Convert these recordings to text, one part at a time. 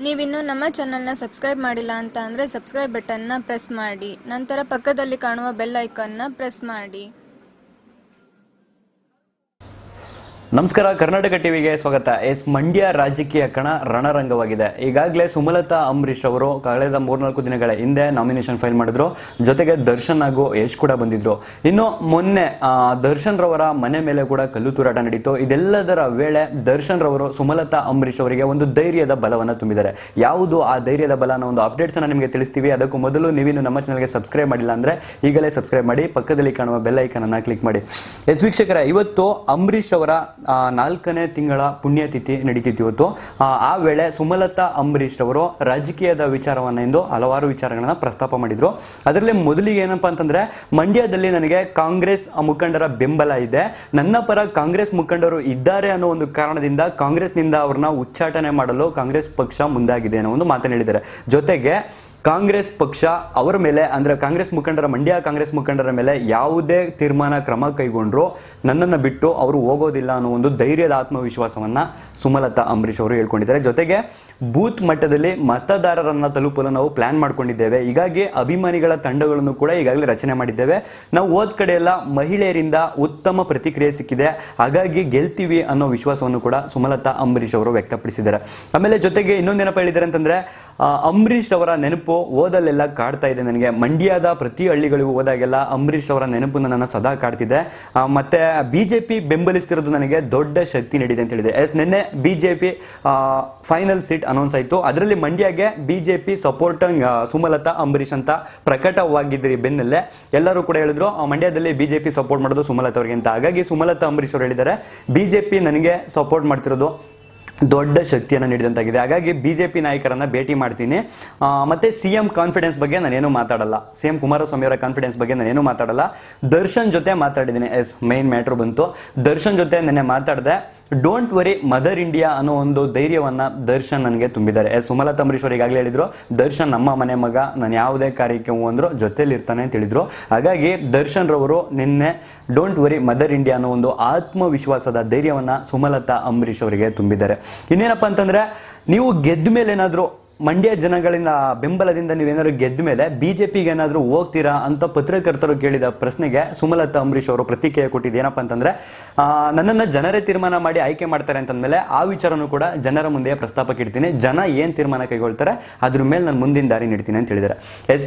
ನೀವಿನ್ನೂ ನಮ್ಮ ಚಾನಲ್ನ ಸಬ್ಸ್ಕ್ರೈಬ್ ಮಾಡಿಲ್ಲ ಅಂತ ಅಂದರೆ ಸಬ್ಸ್ಕ್ರೈಬ್ ಬಟನ್ನ ಪ್ರೆಸ್ ಮಾಡಿ, ನಂತರ ಪಕ್ಕದಲ್ಲಿ ಕಾಣುವ ಬೆಲ್ ಐಕಾನ್ನ ಪ್ರೆಸ್ ಮಾಡಿ. ನಮಸ್ಕಾರ, ಕರ್ನಾಟಕ ಟಿವಿಗೆ ಸ್ವಾಗತ. ಮಂಡ್ಯ ರಾಜಕೀಯ ಕಣ ರಣರಂಗವಾಗಿದೆ. ಈಗಾಗಲೇ ಸುಮಲತಾ ಅಂಬರೀಶ್ ಅವರು ಕಳೆದ 3-4 ದಿನಗಳ ಹಿಂದೆ ನಾಮಿನೇಷನ್ ಫೈಲ್ ಮಾಡಿದ್ರು. ಜೊತೆಗೆ ದರ್ಶನ್ ಹಾಗೂ ಯಶ್ ಕೂಡ ಬಂದಿದ್ರು. ಇನ್ನು ಮೊನ್ನೆ ದರ್ಶನ್ ರವರ ಮನೆ ಮೇಲೆ ಕೂಡ ಕಲ್ಲು ತೂರಾಟ ನಡೀತು. ಇದೆಲ್ಲದರ ವೇಳೆ ದರ್ಶನ್ ರವರು ಸುಮಲತಾ ಅಂಬರೀಶ್ ಅವರಿಗೆ ಒಂದು ಧೈರ್ಯದ ಬಲವನ್ನು ತುಂಬಿದ್ದಾರೆ. ಯಾವುದು ಆ ಧೈರ್ಯದ ಬಲ ಅನ್ನೋ ಒಂದು ಅಪ್ಡೇಟ್ಸ್ ಅನ್ನ ನಿಮಗೆ ತಿಳಿಸ್ತೀವಿ. ಅದಕ್ಕೂ ಮೊದಲು ನೀವಿನ್ನು ನಮ್ಮ ಚಾನಲ್ಗೆ ಸಬ್ಸ್ಕ್ರೈಬ್ ಮಾಡಿಲ್ಲ ಅಂದ್ರೆ ಈಗಲೇ ಸಬ್ಸ್ಕ್ರೈಬ್ ಮಾಡಿ, ಪಕ್ಕದಲ್ಲಿ ಕಾಣುವ ಬೆಲ್ ಐಕಾನ್ ಅನ್ನ ಕ್ಲಿಕ್ ಮಾಡಿ. ವೀಕ್ಷಕರೇ, ಇವತ್ತು ಅಂಬರೀಶ್ ಅವರ 4ನೇ ತಿಂಗಳ ಪುಣ್ಯತಿಥಿ ನಡೀತಿತ್ತು ಇವತ್ತು. ಆ ವೇಳೆ ಸುಮಲತಾ ಅಂಬರೀಶ್ ಅವರು ರಾಜಕೀಯದ ವಿಚಾರವನ್ನ ಎಂದು ಹಲವಾರು ವಿಚಾರಗಳನ್ನ ಪ್ರಸ್ತಾಪ ಮಾಡಿದ್ರು. ಅದರಲ್ಲಿ ಮೊದಲಿಗೆ ಏನಪ್ಪಾ ಅಂತಂದ್ರೆ, ಮಂಡ್ಯದಲ್ಲಿ ನನಗೆ ಕಾಂಗ್ರೆಸ್ ಮುಖಂಡರ ಬೆಂಬಲ ಇದೆ, ನನ್ನ ಪರ ಕಾಂಗ್ರೆಸ್ ಮುಖಂಡರು ಇದ್ದಾರೆ ಅನ್ನೋ ಒಂದು ಕಾರಣದಿಂದ ಕಾಂಗ್ರೆಸ್ನಿಂದ ಅವ್ರನ್ನ ಉಚ್ಚಾಟನೆ ಮಾಡಲು ಕಾಂಗ್ರೆಸ್ ಪಕ್ಷ ಮುಂದಾಗಿದೆ ಅನ್ನೋ ಒಂದು ಮಾತನ್ನು ಹೇಳಿದ್ದಾರೆ. ಜೊತೆಗೆ ಕಾಂಗ್ರೆಸ್ ಪಕ್ಷ ಅವರ ಮೇಲೆ, ಅಂದ್ರೆ ಕಾಂಗ್ರೆಸ್ ಮುಖಂಡರ, ಮಂಡ್ಯ ಕಾಂಗ್ರೆಸ್ ಮುಖಂಡರ ಮೇಲೆ ಯಾವುದೇ ತೀರ್ಮಾನ ಕ್ರಮ ಕೈಗೊಂಡ್ರು ನನ್ನನ್ನು ಬಿಟ್ಟು ಅವರು ಹೋಗೋದಿಲ್ಲ ಅನ್ನೋ ಒಂದು ಧೈರ್ಯದ ಆತ್ಮವಿಶ್ವಾಸವನ್ನ ಸುಮಲತಾ ಅಂಬರೀಶ್ ಅವರು ಹೇಳ್ಕೊಂಡಿದ್ದಾರೆ. ಜೊತೆಗೆ ಬೂತ್ ಮಟ್ಟದಲ್ಲಿ ಮತದಾರರನ್ನ ತಲುಪಲು ನಾವು ಪ್ಲಾನ್ ಮಾಡ್ಕೊಂಡಿದ್ದೇವೆ, ಹೀಗಾಗಿ ಅಭಿಮಾನಿಗಳ ತಂಡಗಳನ್ನು ಕೂಡ ಈಗಾಗಲೇ ರಚನೆ ಮಾಡಿದ್ದೇವೆ. ನಾವು ಹೋದ ಕಡೆ ಎಲ್ಲ ಮಹಿಳೆಯರಿಂದ ಉತ್ತಮ ಪ್ರತಿಕ್ರಿಯೆ ಸಿಕ್ಕಿದೆ, ಹಾಗಾಗಿ ಗೆಲ್ತೀವಿ ಅನ್ನೋ ವಿಶ್ವಾಸವನ್ನು ಕೂಡ ಸುಮಲತಾ ಅಂಬರೀಶ್ ಅವರು ವ್ಯಕ್ತಪಡಿಸಿದ್ದಾರೆ. ಆಮೇಲೆ ಜೊತೆಗೆ ಇನ್ನೊಂದೇನಪ್ಪ ಹೇಳಿದ್ದಾರೆ ಅಂತಂದ್ರೆ, ಅಂಬರೀಶ್ ಅವರ ನೆನಪು ಓದಲ್ಲೆಲ್ಲ ಕಾಡ್ತಾ ಇದೆ ನನಗೆ. ಮಂಡ್ಯದ ಪ್ರತಿ ಹಳ್ಳಿಗಳಿಗೂ ಹೋದಾಗೆಲ್ಲ ಅಂಬರೀಶ್ ಅವರ ನೆನಪು ನನ್ನನ್ನು ಸದಾ ಕಾಡ್ತಿದೆ. ಮತ್ತೆ ಬಿಜೆಪಿ ಬೆಂಬಲಿಸ್ತಿರೋದು ನನಗೆ ದೊಡ್ಡ ಶಕ್ತಿ ನೀಡಿದೆ ಅಂತ ಹೇಳಿದೆ. ನಿನ್ನೆ ಬಿಜೆಪಿ ಫೈನಲ್ ಸೀಟ್ ಅನೌನ್ಸ್ ಆಯಿತು. ಅದರಲ್ಲಿ ಮಂಡ್ಯಗೆ ಬಿಜೆಪಿ ಸಪೋರ್ಟಿಂಗ್ ಸುಮಲತಾ ಅಂಬರೀಶ್ ಅಂತ ಪ್ರಕಟವಾಗಿದ್ರಿ ಬೆನ್ನಲ್ಲೇ ಎಲ್ಲರೂ ಕೂಡ ಹೇಳಿದ್ರು ಮಂಡ್ಯದಲ್ಲಿ ಬಿಜೆಪಿ ಸಪೋರ್ಟ್ ಮಾಡೋದು ಸುಮಲತಾ ಅವರಿಗೆ ಅಂತ. ಹಾಗಾಗಿ ಸುಮಲತಾ ಅಂಬರೀಶ್ ಅವರು ಹೇಳಿದ್ದಾರೆ, ಬಿಜೆಪಿ ನನಗೆ ಸಪೋರ್ಟ್ ಮಾಡ್ತಿರೋದು ದೊಡ್ಡ ಶಕ್ತಿಯನ್ನು ನೀಡಿದಂತಾಗಿದೆ, ಹಾಗಾಗಿ ಬಿಜೆಪಿ ನಾಯಕರನ್ನ ಭೇಟಿ ಮಾಡ್ತೀನಿ. ಮತ್ತೆ ಸಿಎಂ ಕಾನ್ಫಿಡೆನ್ಸ್ ಬಗ್ಗೆ ನಾನೇನು ಮಾತಾಡಲ್ಲ, ಸಿಎಂ ಕುಮಾರಸ್ವಾಮಿ ಅವರ ಕಾನ್ಫಿಡೆನ್ಸ್ ಬಗ್ಗೆ ನಾನೇನು ಮಾತಾಡಲ್ಲ. ದರ್ಶನ್ ಜೊತೆ ಮಾತಾಡಿದ್ದೀನಿ. ಮೈನ್ ಮ್ಯಾಟ್ರ್ ಬಂತು. ದರ್ಶನ್ ಜೊತೆ ನೆನ್ನೆ ಮಾತಾಡಿದೆ. ಡೋಂಟ್ ವರಿ ಮದರ್ ಇಂಡಿಯಾ ಅನ್ನೋ ಒಂದು ಧೈರ್ಯವನ್ನ ದರ್ಶನ್ ನನಗೆ ತುಂಬಿದ್ದಾರೆ. ಸುಮಲತಾ ಅಂಬರೀಶ್ ಅವರು ಈಗಾಗಲೇ ಹೇಳಿದ್ರು, ದರ್ಶನ್ ನಮ್ಮ ಮನೆ ಮಗ, ನಾನು ಯಾವುದೇ ಕಾರ್ಯಕ್ಕೆ ಅಂದ್ರು ಜೊತೆಲಿ ಇರ್ತಾನೆ ಅಂತ ಹೇಳಿದ್ರು. ಹಾಗಾಗಿ ದರ್ಶನ್ ರವರು ನಿನ್ನೆ ಡೋಂಟ್ ವರಿ ಮದರ್ ಇಂಡಿಯಾ ಅನ್ನೋ ಒಂದು ಆತ್ಮವಿಶ್ವಾಸದ ಧೈರ್ಯವನ್ನ ಸುಮಲತಾ ಅಂಬರೀಶ್ ಅವರಿಗೆ ತುಂಬಿದ್ದಾರೆ. ಇನ್ನೇನಪ್ಪ ಅಂತಂದ್ರೆ, ನೀವು ಗೆದ್ದ ಮೇಲೆ ಏನಾದ್ರು ಮಂಡ್ಯ ಜನಗಳಿಂದ ಬೆಂಬಲದಿಂದ ನೀವೇನಾದ್ರು ಗೆದ್ದ ಮೇಲೆ ಬಿಜೆಪಿಗೆ ಏನಾದರೂ ಹೋಗ್ತೀರಾ ಅಂತ ಪತ್ರಕರ್ತರು ಕೇಳಿದ ಪ್ರಶ್ನೆಗೆ ಸುಮಲತಾ ಅಂಬರೀಶ್ ಅವರು ಪ್ರತಿಕ್ರಿಯೆ ಕೊಟ್ಟಿದ್ದು ಏನಪ್ಪ ಅಂತಂದ್ರೆ, ನನ್ನನ್ನು ಜನರೇ ತೀರ್ಮಾನ ಮಾಡಿ ಆಯ್ಕೆ ಮಾಡ್ತಾರೆ ಅಂತಂದ್ಮೇಲೆ ಆ ವಿಚಾರನೂ ಕೂಡ ಜನರ ಮುಂದೆ ಪ್ರಸ್ತಾಪಕ್ಕೆ ಇಡ್ತೀನಿ, ಜನ ಏನು ತೀರ್ಮಾನ ಕೈಗೊಳ್ತಾರೆ ಅದ್ರ ಮೇಲೆ ನಾನು ಮುಂದಿನ ದಾರಿ ನೀಡ್ತೀನಿ ಅಂತ ಹೇಳಿದ್ದಾರೆ.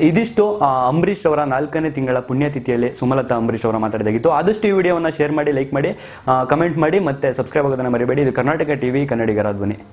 ಇದಿಷ್ಟು ಅಂಬರೀಶ್ ಅವರ 4ನೇ ತಿಂಗಳ ಪುಣ್ಯತಿಥಿಯಲ್ಲಿ ಸುಮಲತಾ ಅಂಬರೀಶ್ ಅವರ ಮಾತಾಡಿದಾಗಿತ್ತು. ಆದಷ್ಟು ಈ ವಿಡಿಯೋವನ್ನು ಶೇರ್ ಮಾಡಿ, ಲೈಕ್ ಮಾಡಿ, ಕಮೆಂಟ್ ಮಾಡಿ, ಮತ್ತೆ ಸಬ್ಸ್ಕ್ರೈಬ್ ಆಗೋದನ್ನ ಮರಿಬೇಡಿ. ಇದು ಕರ್ನಾಟಕ ಟಿವಿ, ಕನ್ನಡಿಗರ ಧ್ವನಿ.